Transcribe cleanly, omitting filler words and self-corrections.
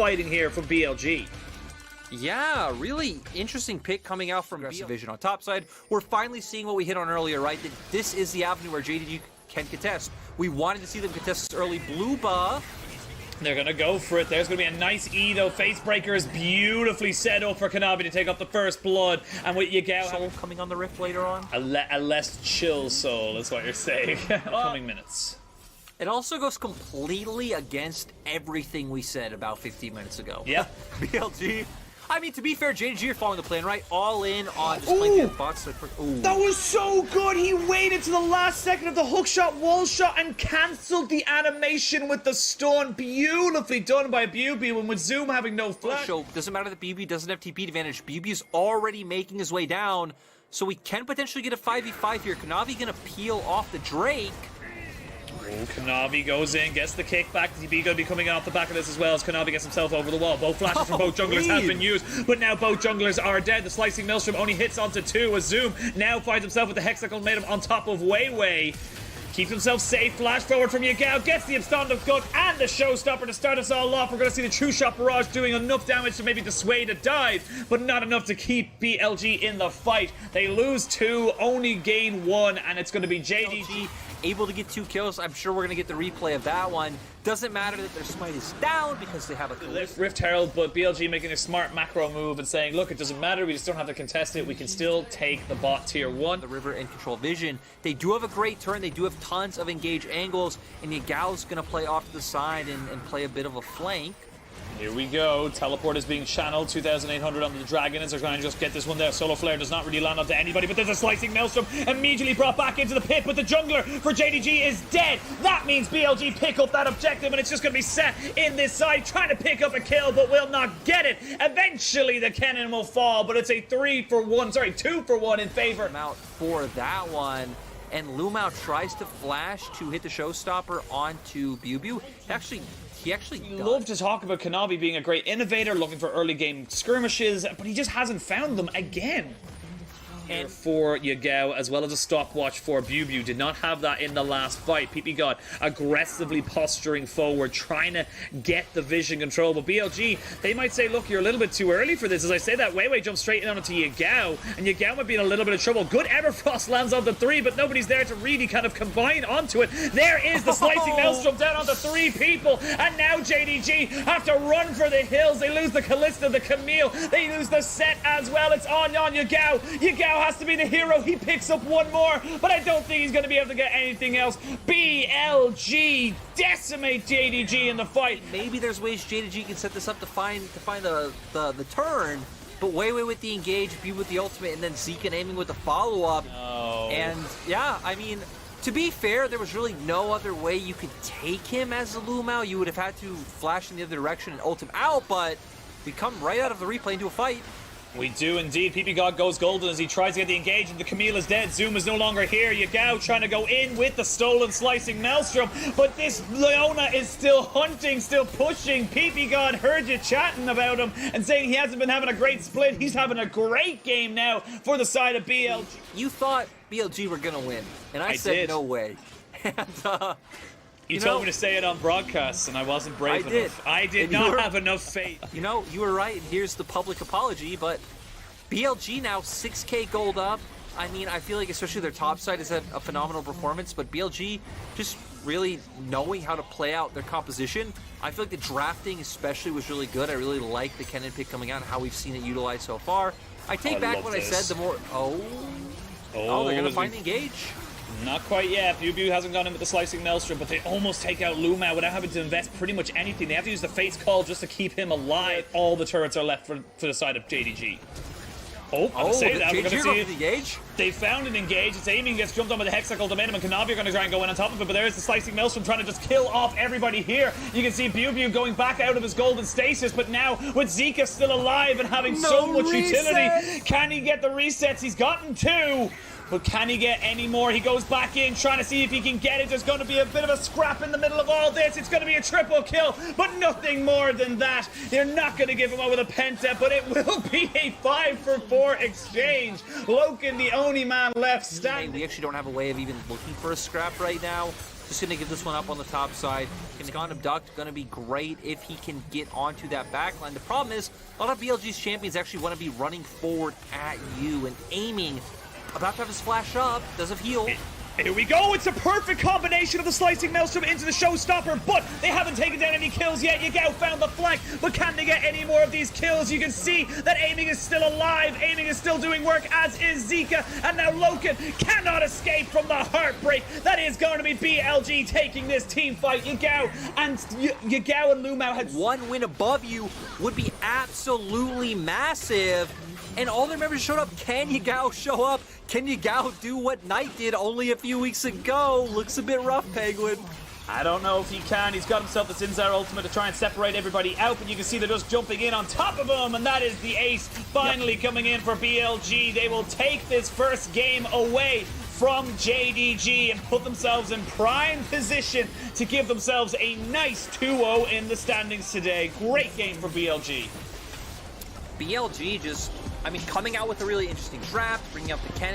fighting here from BLG. Yeah, really interesting pick coming out from Aggressive Vision on top side. We're finally seeing what we hit on earlier, right? That this is the avenue where JDG can contest. We wanted to see them contest this early blue buff. They're going to go for it. There's going to be a nice E, though. Facebreaker is beautifully set up for Kanavi to take off the first blood. And with Yagao Soul coming on the Rift later on. A less chill soul is what you're saying. Coming minutes. It also goes completely against everything we said about 15 minutes ago. Yep. BLG. I mean, to be fair, JDG are following the plan, right? All in on just playing bots. That was so good. He waited to the last second of the hookshot, wall shot, and cancelled the animation with the stun. Beautifully done by BB, and with Zoom having no flash. So doesn't matter that BB doesn't have TP advantage. BB is already making his way down, so we can potentially get a 5v5 here. Kanavi gonna peel off the Drake. Oh, Kanavi goes in, gets the kickback. TB going to be coming off the back of this as well as Kanavi gets himself over the wall. Both flashes from both junglers have been used, but now both junglers are dead. The slicing maelstrom only hits onto 2 as Zoom now finds himself with the hexagon made him on top of Weiwei. Keeps himself safe, flash forward from Yagao, gets the abstondent gun and the showstopper to start us all off. We're going to see the True Shot Barrage doing enough damage to maybe dissuade a dive, but not enough to keep BLG in the fight. They lose 2, only gain 1, and it's going to be JDG able to get 2 kills. I'm sure we're going to get the replay of that one. Doesn't matter that their smite is down because they have a Rift Herald, but BLG making a smart macro move and saying, look, it doesn't matter, we just don't have to contest it, we can still take the bot tier 1. The river and control vision. They do have a great turn, they do have tons of engage angles, and Yagao's going to play off to the side and play a bit of a flank. Here we go. Teleport is being channeled. 2,800 onto the Dragon as they're trying to just get this one there. Solo Flare does not really land onto anybody, but there's a slicing maelstrom immediately brought back into the pit, but the jungler for JDG is dead. That means BLG pick up that objective, and it's just going to be set in this side, trying to pick up a kill, but will not get it. Eventually, the cannon will fall, but it's a 2 for 1 in favor. Out for that one. And Lumao tries to flash to hit the showstopper onto Bubu. He actually love to talk about Kanavi being a great innovator, looking for early game skirmishes, but he just hasn't found them again. And for Yagao, as well as a stopwatch for Bubu, did not have that in the last fight. PP God aggressively posturing forward, trying to get the vision control. But BLG, they might say, look, you're a little bit too early for this. As I say that, Weiwei jumps straight in onto Yagao, and Yagao might be in a little bit of trouble. Good Everfrost lands onto 3, but nobody's there to really kind of combine onto it. There is the slicing maelstrom down onto 3 people, and now JDG have to run for the hills. They lose the Kalista, the Camille, they lose the set as well. It's on Yagao. Yagao has to be the hero. He picks up 1 more, but I don't think he's going to be able to get anything else. BLG decimate JDG in the fight. Maybe there's ways JDG can set this up to find the turn, but Weiwei with the engage, B with the ultimate, and then Zeke aiming with the follow-up. Oh. And yeah, I mean, to be fair, there was really no other way you could take him as a Lumao. You would have had to flash in the other direction and ult him out, but we come right out of the replay into a fight. We do indeed. PP God goes golden as he tries to get the engage, and the Camille is dead. Zoom is no longer here. Yagao trying to go in with the stolen slicing maelstrom, but this Leona is still hunting, still pushing. PP God heard you chatting about him and saying he hasn't been having a great split. He's having a great game now for the side of BLG. You thought BLG were gonna win, and I said did. no way. And You told me to say it on broadcast, and I wasn't brave enough. I did not have enough faith. You know, you were right, and here's the public apology, but BLG now 6K gold up. I mean, I feel like especially their top side has had a phenomenal performance, but BLG just really knowing how to play out their composition. I feel like the drafting especially was really good. I really like the Kennen pick coming out and how we've seen it utilized so far. I take back what I said, the more... Oh, they're going to find the engage. Not quite yet. Bubu hasn't gone in with the slicing maelstrom, but they almost take out Lumao without having to invest pretty much anything. They have to use the face call just to keep him alive. All the turrets are left for the side of JDG. Oh, say that. We're going to see engage. They found an engage. It's aiming, gets jumped on with the hexacle domain, and Kanavi are going to try and go in on top of it, but there's the slicing maelstrom trying to just kill off everybody here. You can see Bubu going back out of his golden stasis, but now with Zika still alive and having so much utility, can he get the resets? He's gotten 2. But can he get any more? He goes back in, trying to see if he can get it. There's going to be a bit of a scrap in the middle of all this. It's going to be a triple kill, but nothing more than that. They're not going to give him up with a penta, but it will be a 5-for-4 exchange. Loken, the only man left standing. We actually don't have a way of even looking for a scrap right now. Just going to give this one up on the top side. Can abduct, going to be great if he can get onto that backline. The problem is, a lot of BLG's champions actually want to be running forward at you and aiming. About to have his flash up, does have heal. Here we go, it's a perfect combination of the slicing maelstrom into the showstopper, but they haven't taken down any kills yet. Yagao found the flank, but can they get any more of these kills? You can see that aiming is still alive, aiming is still doing work, as is Zika, and now Loken cannot escape from the heartbreak. That is going to be BLG taking this team fight. Yagao and Lumao had one win above you would be absolutely massive. And all their members showed up. Can Yagao show up? Can Yagao do what Knight did only a few weeks ago? Looks a bit rough, Penguin. I don't know if he can. He's got himself the Sinzar ultimate to try and separate everybody out, but you can see they're just jumping in on top of him, and that is the ace finally coming in for BLG. They will take this first game away from JDG and put themselves in prime position to give themselves a nice 2-0 in the standings today. Great game for BLG. BLG just, I mean, coming out with a really interesting draft, bringing up the Kennedy.